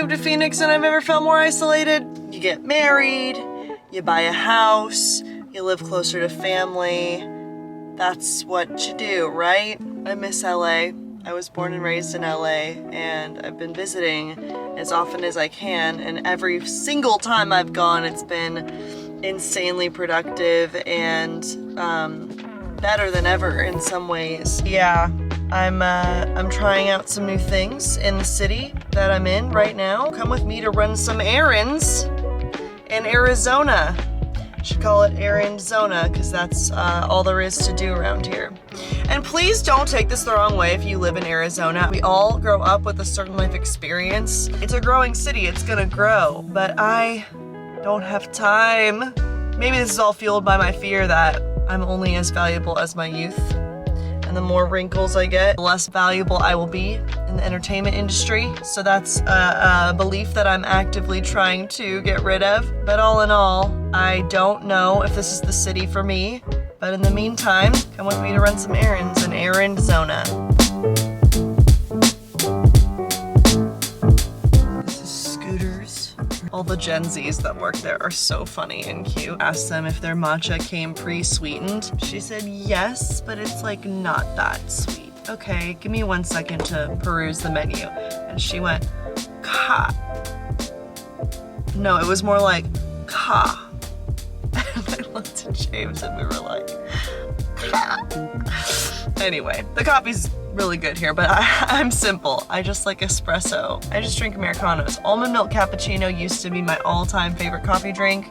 moved to Phoenix and I've ever felt more isolated. You get married, you buy a house, you live closer to family. That's what you do, right? I miss LA. I was born and raised in LA, and I've been visiting as often as I can, and every single time I've gone, it's been insanely productive and better than ever in some ways. Yeah, I'm trying out some new things in the city that I'm in right now. Come with me to run some errands in Arizona. Should call it Arizona because that's all there is to do around here. And please don't take this the wrong way if you live in Arizona. We all grow up with a certain life experience. It's a growing city, it's gonna grow, but I don't have time. Maybe this is all fueled by my fear that I'm only as valuable as my youth. And the more wrinkles I get, the less valuable I will be in the entertainment industry. So that's a belief that I'm actively trying to get rid of. But all in all, I don't know if this is the city for me. But in the meantime, come with me to run some errands in Arizona. This is Scooters. All the Gen Zs that work there are so funny and cute. Asked them if their matcha came pre-sweetened. She said yes, but it's like not that sweet. Okay, give me 1 second to peruse the menu. And she went, ka. No, it was more like, ka. And I looked at James and we were like, ka. Anyway, the coffee's really good here, but I'm simple. I just like espresso. I just drink Americanos. Almond milk cappuccino used to be my all-time favorite coffee drink,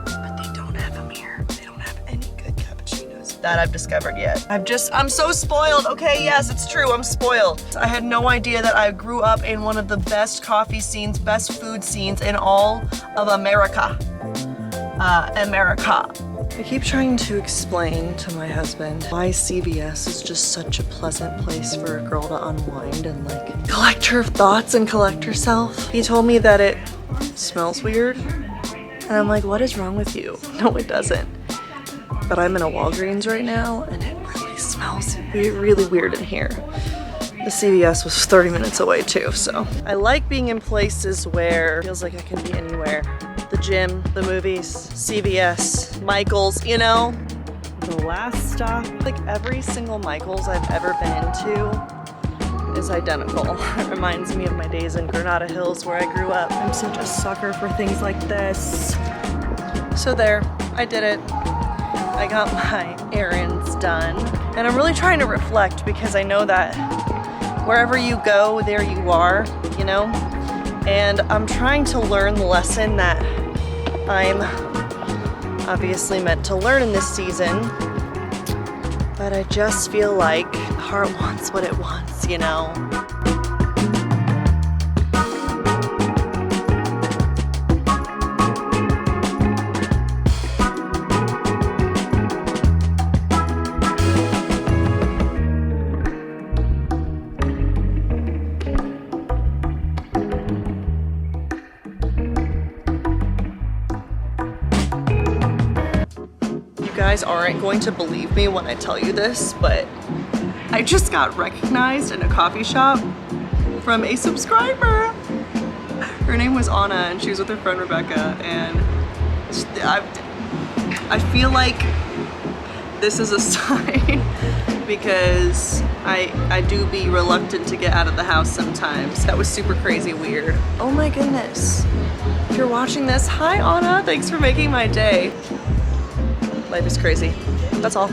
but they don't have them here. They don't have any good cappuccinos that I've discovered yet. I'm so spoiled. Okay, yes, it's true, I'm spoiled. I had no idea that I grew up in one of the best coffee scenes, best food scenes in all of America. I keep trying to explain to my husband why CVS is just such a pleasant place for a girl to unwind and like collect her thoughts and collect herself. He told me that it smells weird, and I'm like, what is wrong with you? No, it doesn't. But I'm in a Walgreens right now and it really smells really weird in here. The CVS was 30 minutes away too, so. I like being in places where it feels like I can be anywhere. The gym, the movies, CVS, Michael's, you know? The last stop, like every single Michael's I've ever been to is identical. It reminds me of my days in Granada Hills where I grew up. I'm such a sucker for things like this. So there, I did it. I got my errands done. And I'm really trying to reflect because I know that wherever you go, there you are, you know? And I'm trying to learn the lesson that I'm obviously meant to learn in this season, but I just feel like the heart wants what it wants, you know? You guys aren't going to believe me when I tell you this, but I just got recognized in a coffee shop from a subscriber. Her name was Anna and she was with her friend Rebecca, and I feel like this is a sign because I do be reluctant to get out of the house sometimes. That was super crazy weird. Oh my goodness. If you're watching this, hi Anna, thanks for making my day. Life is crazy. That's all.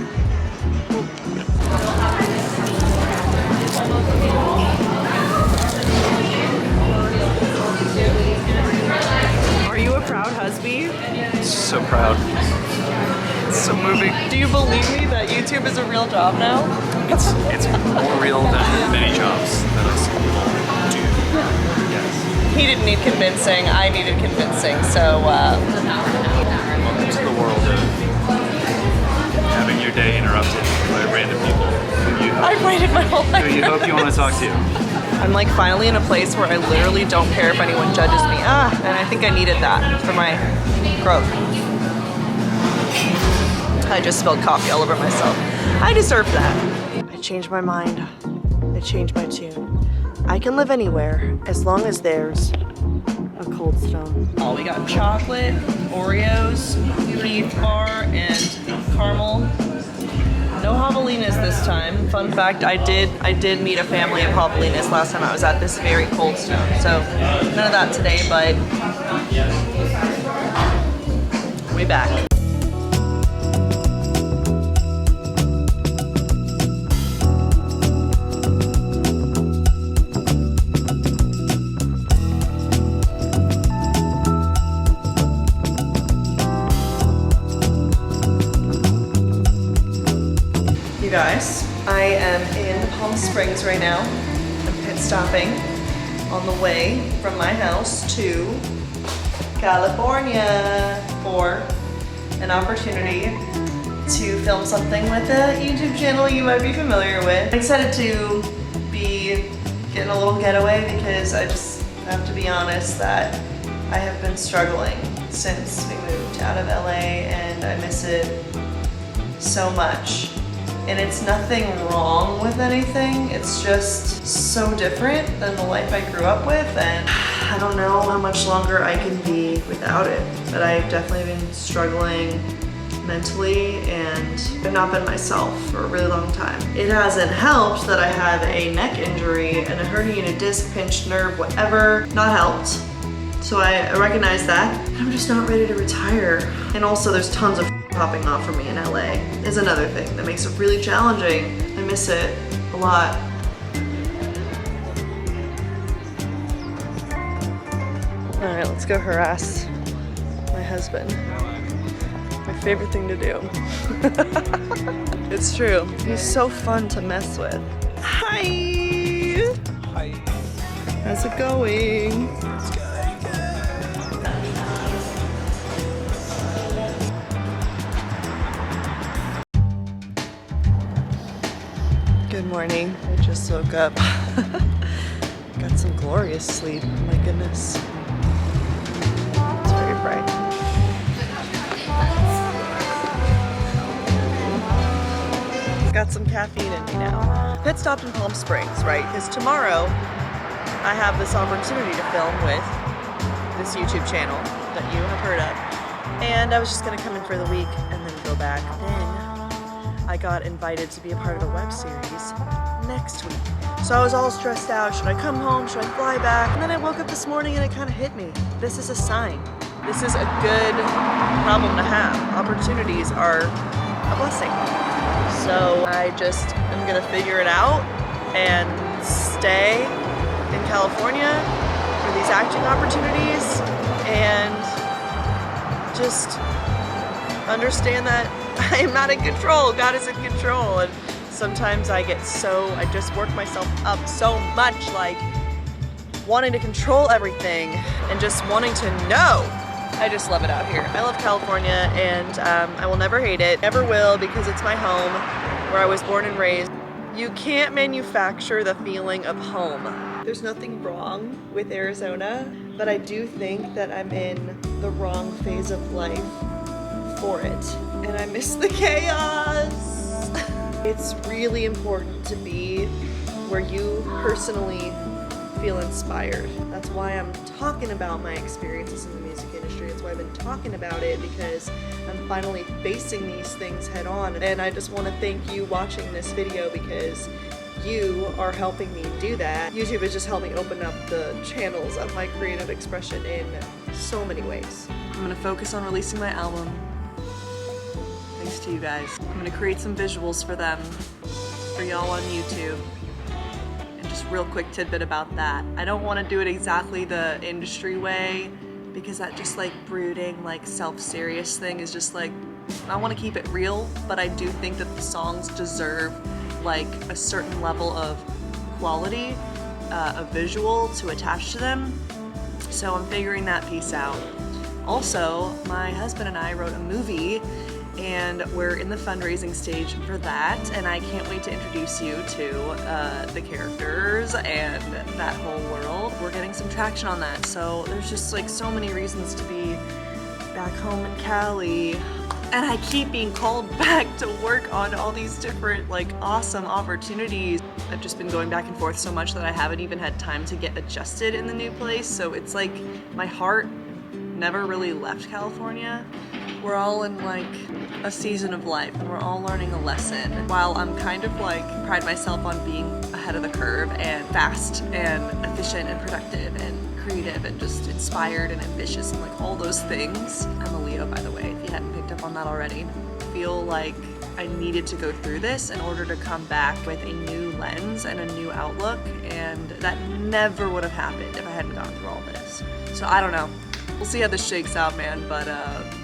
Are you a proud husband? So proud. It's so moving. Do you believe me that YouTube is a real job now? It's more real than many jobs that I see people do. Yes. He didn't need convincing. I needed convincing. So Welcome to the world of having your day interrupted by random people I've waited my whole life. who you hope you want to talk to. I'm like finally in a place where I literally don't care if anyone judges me. And I think I needed that for my growth. I just spilled coffee all over myself. I deserve that. I changed my mind. I changed my tune. I can live anywhere as long as there's a Cold Stone. Oh, we got chocolate, Oreos, Heath bar, and caramel. No javelinas this time. Fun fact, I did meet a family of javelinas last time I was at this very Cold Stone. So none of that today, but we back. You guys, I am in Palm Springs right now. I'm pit stopping on the way from my house to California for an opportunity to film something with a YouTube channel you might be familiar with. I'm excited to be getting a little getaway because I just have to be honest that I have been struggling since we moved out of LA and I miss it so much. And it's nothing wrong with anything, it's just so different than the life I grew up with, and I don't know how much longer I can be without it. But I've definitely been struggling mentally and I've not been myself for a really long time. It hasn't helped that I have a neck injury and a herniated disc, pinched nerve, whatever, not helped. So I recognize that. I'm just not ready to retire. And also there's tons of popping off for me in LA is another thing that makes it really challenging. I miss it a lot. All right, let's go harass my husband. My favorite thing to do. It's true. He's so fun to mess with. Hi. Hi. How's it going? Good morning. I just woke up. Got some glorious sleep. Oh my goodness. It's very bright. Got some caffeine in me now. Pit stopped in Palm Springs, right? Because tomorrow I have this opportunity to film with this YouTube channel that you have heard of. And I was just gonna come in for the week and then go back. Then I got invited to be a part of a web series next week. So I was all stressed out. Should I come home? Should I fly back? And then I woke up this morning and it kind of hit me. This is a sign. This is a good problem to have. Opportunities are a blessing. So I just am gonna figure it out and stay in California for these acting opportunities and just understand that I am not in control. God is in control. And sometimes I just work myself up so much, like wanting to control everything and just wanting to know. I just love it out here. I love California and I will never hate it. Never will, because it's my home where I was born and raised. You can't manufacture the feeling of home. There's nothing wrong with Arizona, but I do think that I'm in the wrong phase of life for it. And I miss the chaos. It's really important to be where you personally feel inspired. That's why I'm talking about my experiences in the music industry. That's why I've been talking about it, because I'm finally facing these things head on. And I just want to thank you watching this video, because you are helping me do that. YouTube is just helping open up the channels of my creative expression in so many ways. I'm gonna focus on releasing my album. Thanks to you guys. I'm gonna create some visuals for them, for y'all on YouTube. And just real quick tidbit about that. I don't wanna do it exactly the industry way, because that just like brooding, like self-serious thing is just like, I wanna keep it real, but I do think that the songs deserve like a certain level of quality, a visual to attach to them. So I'm figuring that piece out. Also, my husband and I wrote a movie and we're in the fundraising stage for that, and I can't wait to introduce you to the characters and that whole world. We're getting some traction on that, so there's just like so many reasons to be back home in Cali. And I keep being called back to work on all these different like awesome opportunities. I've just been going back and forth so much that I haven't even had time to get adjusted in the new place. So it's like my heart never really left California. We're all in like a season of life and we're all learning a lesson. While I'm kind of like pride myself on being ahead of the curve and fast and efficient and productive and creative and just inspired and ambitious and like all those things. I'm a Leo, by the way, if you hadn't picked up on that already. I feel like I needed to go through this in order to come back with a new lens and a new outlook, and that never would have happened if I hadn't gone through all this. So I don't know. We'll see how this shakes out, man, but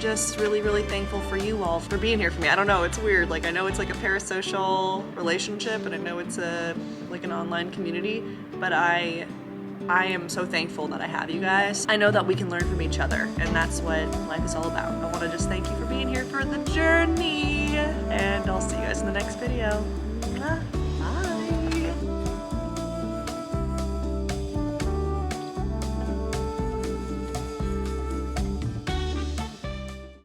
just really, really thankful for you all for being here for me. I don't know, it's weird. Like, I know it's like a parasocial relationship, and I know it's like an online community, but I am so thankful that I have you guys. I know that we can learn from each other, and that's what life is all about. I want to just thank you for being here for the journey, and I'll see you guys in the next video. Mwah.